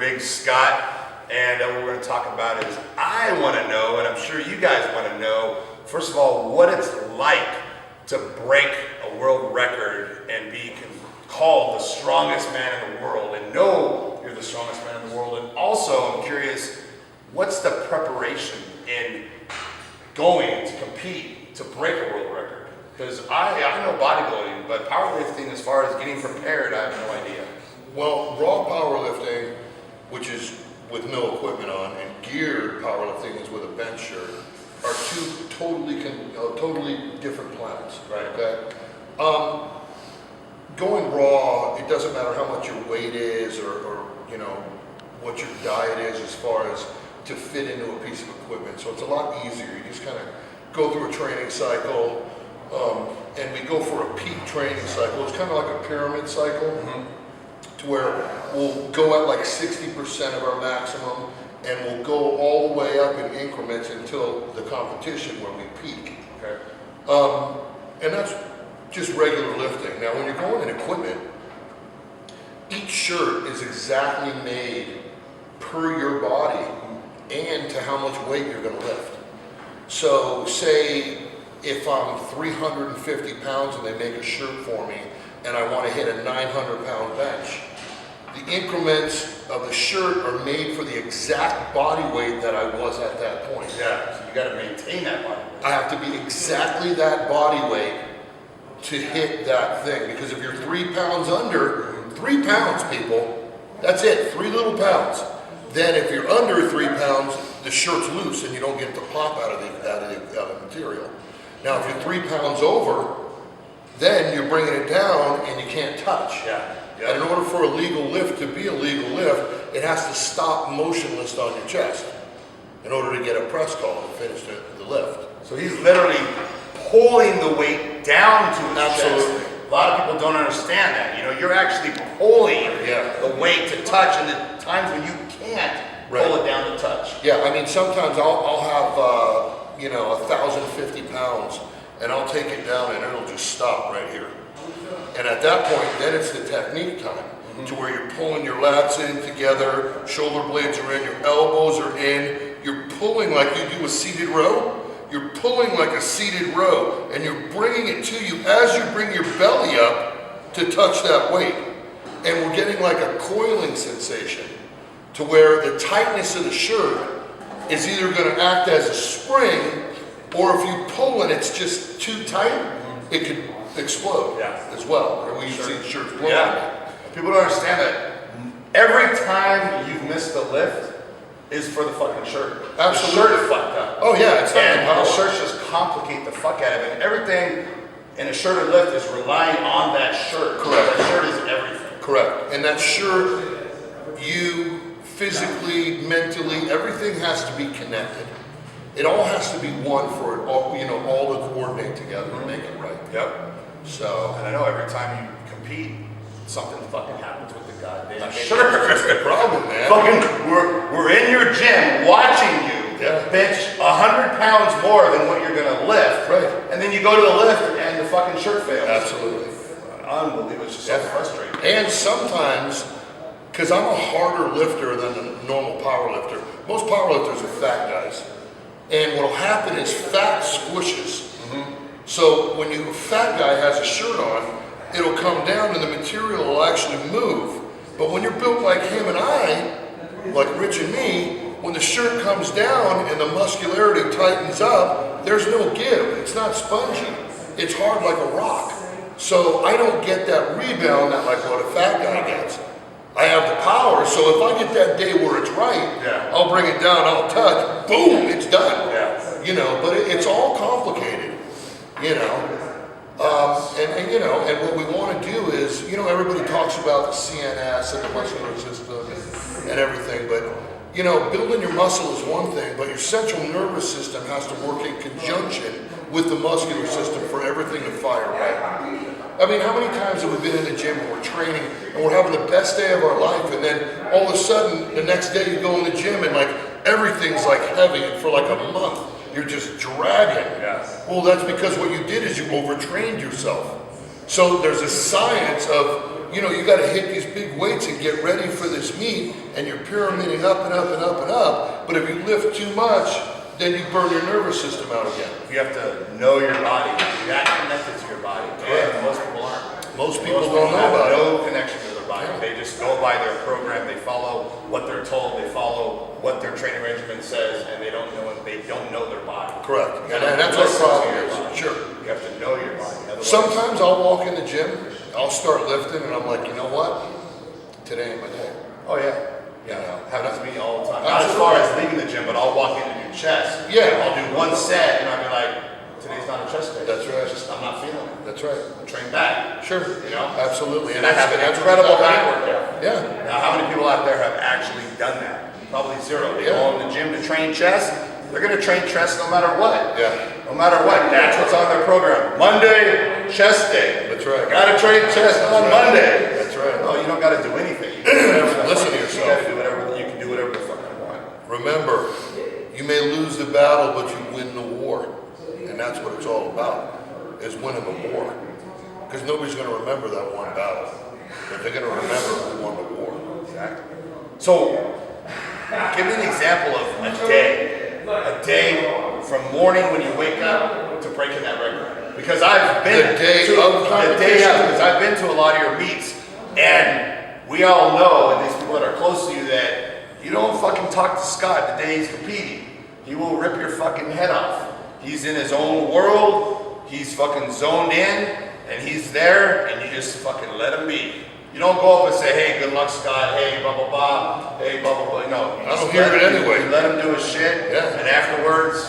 Big Scott, and what we're going to talk about is, I want to know, and I'm sure you guys want to know, first of all, what it's like to break a world record and be called the strongest man in the world, and know you're the strongest man in the world. And also, I'm curious, what's the preparation in going to compete to break a world record? Because I know bodybuilding, but powerlifting, as far as getting prepared, I have no idea. Well, raw powerlifting, which is with no equipment on, and geared powerlifting is with a bench shirt, are two totally different planets. Right. Okay. Going raw, it doesn't matter how much your weight is or you know what your diet is as far as to fit into a piece of equipment. So it's a lot easier. You just kind of go through a training cycle, and we go for a peak training cycle. It's kind of like a pyramid cycle, to where we'll go at like 60% of our maximum, and we'll go all the way up in increments until the competition where we peak. Okay. And that's just regular lifting. Now, when you're going in equipment, each shirt is exactly made per your body and to how much weight you're going to lift. So, say if I'm 350 pounds and they make a shirt for me and I want to hit a 900-pound bench, the increments of the shirt are made for the exact body weight that I was at that point. Yeah, so you got to maintain that body weight. I have to be exactly that body weight to hit that thing, because if you're 3 pounds under, 3 pounds, people, that's it, 3 little pounds. Then if you're under 3 pounds, the shirt's loose and you don't get the pop out of the material. Now, if you're 3 pounds over, then you're bringing it down and you can't touch. Yeah. And in order for a legal lift to be a legal lift, it has to stop motionless on your chest in order to get a press call to finish the lift. So he's literally pulling the weight down to his Absolutely. chest. A lot of people don't understand that. You know, you're actually pulling the weight to touch, and the times when you can't pull it down to touch. Yeah, I mean, sometimes I'll have, 1,050 pounds, and I'll take it down and it'll just stop right here. And at that point, then it's the technique time, to where you're pulling your lats in together, shoulder blades are in, your elbows are in, you're pulling like you do a seated row. You're pulling like a seated row, and you're bringing it to you as you bring your belly up to touch that weight. And we're getting like a coiling sensation, to where the tightness of the shirt is either going to act as a spring, or if you pull and it's just too tight, it could explode as well. Or we see shirts blow. Yeah. People don't understand that every time you've missed a lift is for the fucking shirt. Absolutely. The shirt is fucked up. Oh yeah, it's not And the power. the shirts just complicate the fuck out of it. Everything in a shirt or lift is relying on that shirt. Correct. That shirt is everything. Correct. And that shirt, you physically, mentally, everything has to be connected. It all has to be one for it, all, all to coordinate together and make it right. Yep. So, And I know every time you compete, something fucking happens with the goddamn shirt. That's the problem, man. Fucking, we're in your gym watching you bench 100 pounds more than what you're gonna lift. Right. And then you go to the lift and the fucking shirt fails. Absolutely. Unbelievable. It's just so frustrating. And sometimes, because I'm a harder lifter than a normal power lifter, most power lifters are fat guys. And what'll happen is fat squishes. So when a fat guy has a shirt on, it'll come down and the material will actually move. But when you're built like him and I, like Rich and me, when the shirt comes down and the muscularity tightens up, there's no give. It's not spongy. It's hard like a rock. So I don't get that rebound that like what a fat guy gets. I have the power, so if I get that day where it's right, I'll bring it down, I'll touch, boom, it's done. But it's all complicated, and what we want to do is, everybody talks about the CNS and the muscular system and everything, but, building your muscle is one thing, but your central nervous system has to work in conjunction with the muscular system for everything to fire right. I mean, how many times have we been in the gym and we're training and we're having the best day of our life, and then all of a sudden the next day you go in the gym and like everything's like heavy, and for like a month you're just dragging. Well, that's because what you did is you overtrained yourself. So there's a science of, you know, you got to hit these big weights and get ready for this meet, and you're pyramiding up and up and up and up. But if you lift too much, then you burn your nervous system out again. You have to know your body. You're not connected to your body. And most people aren't. Most people don't know about it. No connection to their body. Yeah. They just go by their program. They follow what they're told. They follow what their training regimen says, and they don't know it. They don't know their body. Correct. You And gotta that's what the listen to problem your is. body. Sure. You have to know your body. Otherwise- Sometimes I'll walk in the gym, I'll start lifting, and I'm like, you know what? Today ain't my day. Oh yeah. Yeah. Happens to me all the time. Not as far as leaving the gym, but I'll walk in and do chest. Yeah. I'll do one set, and I'll be like, today's not a chest day. That's right. It's just I'm not feeling it. That's right. I'm trained back. Sure. You know? Absolutely. And I have an that's incredible what back happened. workout. Yeah. Now, how many people out there have actually done that? Probably zero. They Yeah. go in the gym to train chest. They're going to train chest no matter what. Yeah. No matter what. That's what's on their program. Monday, chest day. That's right. Got to train chest on Monday. That's right. No, you don't got to do anything. You can do whatever the Listen fuck- to yourself. You got to do whatever. You can do whatever the fuck you want. Remember, you may lose the battle, but you win the war. And that's what it's all about, is winning the war. Because nobody's going to remember that one battle. But they're going to remember who won the war. Exactly. So, give me an example of a day. A day from morning when you wake up to breaking that record. Because I've been The day to of the day because I've been to a lot of your meets, and we all know, and these people that are close to you, that you don't fucking talk to Scott the day he's competing. He will rip your fucking head off. He's in his own world. He's fucking zoned in, and he's there, and you just fucking let him be. You don't go up and say, hey, good luck, Scott. Hey, blah, blah, blah. Hey, blah, blah, blah. No. You I just don't hear let it him- anyway. You let him do his shit, Yeah. and afterwards,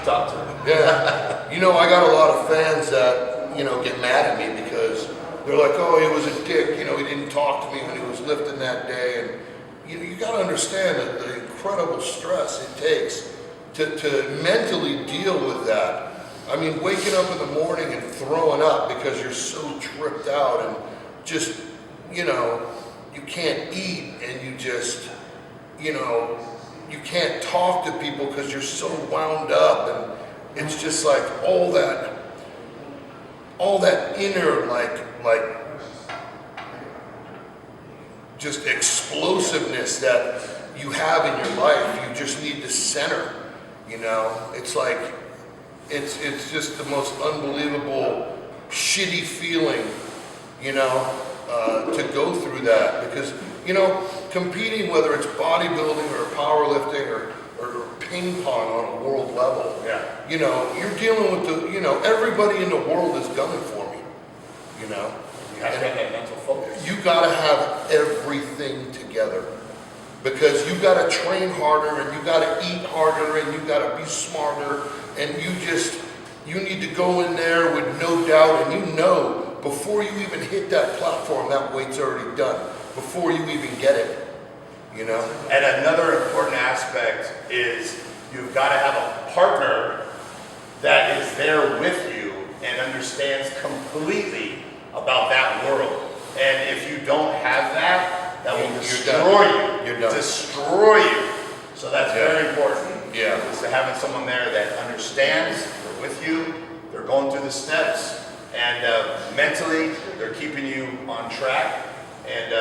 talk to him. Yeah. You know, I got a lot of fans that, you know, get mad at me because they're like, oh, he was a dick. You know, he didn't talk to me when he was lifting that day. And, you know, you got to understand that the incredible stress it takes to mentally deal with that. I mean, waking up in the morning and throwing up because you're so tripped out and just, you know, you can't eat and you just, you know, you can't talk to people because you're so wound up, and it's just like all that inner like just explosiveness that you have in your life. You just need to center, you know. It's like it's just the most unbelievable shitty feeling, you know, to go through that, because, you know, competing, whether it's bodybuilding or powerlifting or ping pong on a world level, Yeah. you know, you're dealing with the, you know, everybody in the world is gunning for me, you know. You have to have that mental focus. You gotta have everything together, because you gotta train harder and you gotta eat harder and you gotta be smarter, and you need to go in there with no doubt, and you know before you even hit that platform that weight's already done, before you even get it, you know. And another important aspect is you've got to have a partner that is there with you and understands completely about that world. And if you don't have that, that will You're destroy done. you. You're done. Destroy you. So that's Yeah. very important. Yeah. Is to having someone there that understands, they're with you, they're going through the steps, and mentally they're keeping you on track. And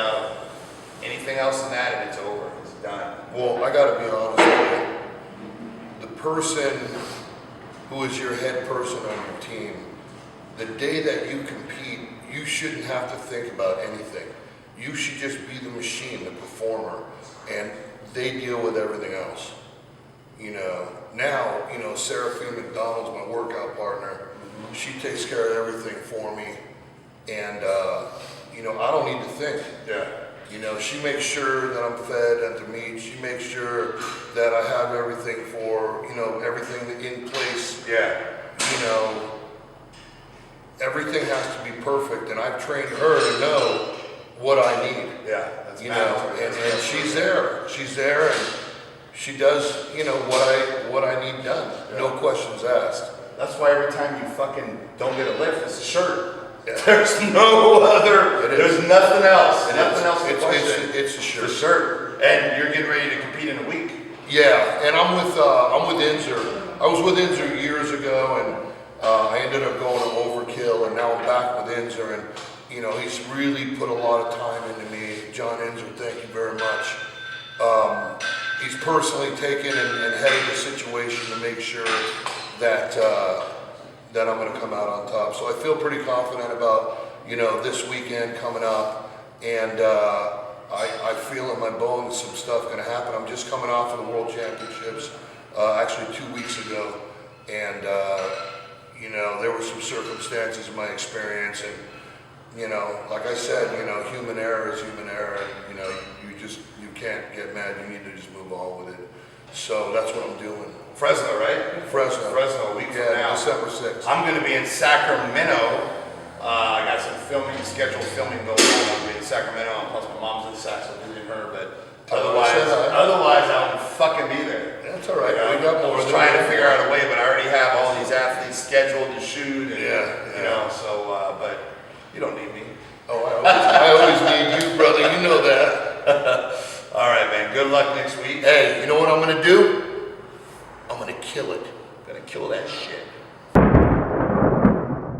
anything else than that, and it's over. It's done. Well, I gotta be honest with you. The person who is your head person on your team, the day that you compete, you shouldn't have to think about anything. You should just be the machine, the performer, and they deal with everything else. You know, now, you know, Seraphine McDonald's my workout partner. She takes care of everything for me, and you know, I don't need to think. Yeah. You know, she makes sure that I'm fed at the meet. She makes sure that I have everything for, you know, everything in place. Yeah. You know, everything has to be perfect, and I've trained her to know what I need. Yeah. That's You know, mandatory. and she's there. She's there, and she does, you know, what I need done. No questions asked. That's why every time you fucking don't get a lift, it's a shirt. There's no other, It is. there's nothing else. Nothing else to question. It's a It's shirt. a shirt. And you're getting ready to compete in a week. Yeah, and I'm with Inzer. I was with Inzer years ago, and I ended up going to Overkill, and now I'm back with Inzer. And you know, he's really put a lot of time into me. John Enzer, thank you very much. He's personally taken and headed the situation to make sure that that I'm going to come out on top. So I feel pretty confident about, you know, this weekend coming up, and I feel in my bones some stuff going to happen. I'm just coming off of the World Championships, actually 2 weeks ago, and you know, there were some circumstances in my experience, and you know, like I said, you know, human error is human error, and you know, you can't get mad. You need to just move on with it. So that's what I'm doing. Fresno, right? Fresno, a week from now. December 6th. I'm going to be in Sacramento. I got some scheduled filming going on. I'll be in Sacramento, and plus my mom's in Sac, so visiting her. But otherwise, I would fucking be there. That's all right. You know, We got more. I was trying to figure out a way, but I already have all these athletes scheduled to shoot. And, you know, so but you don't need me. Oh, I always need you, brother. You know that. All right, man. Good luck next week. Hey, you know what I'm gonna do? I'm gonna kill it. Gonna kill that shit.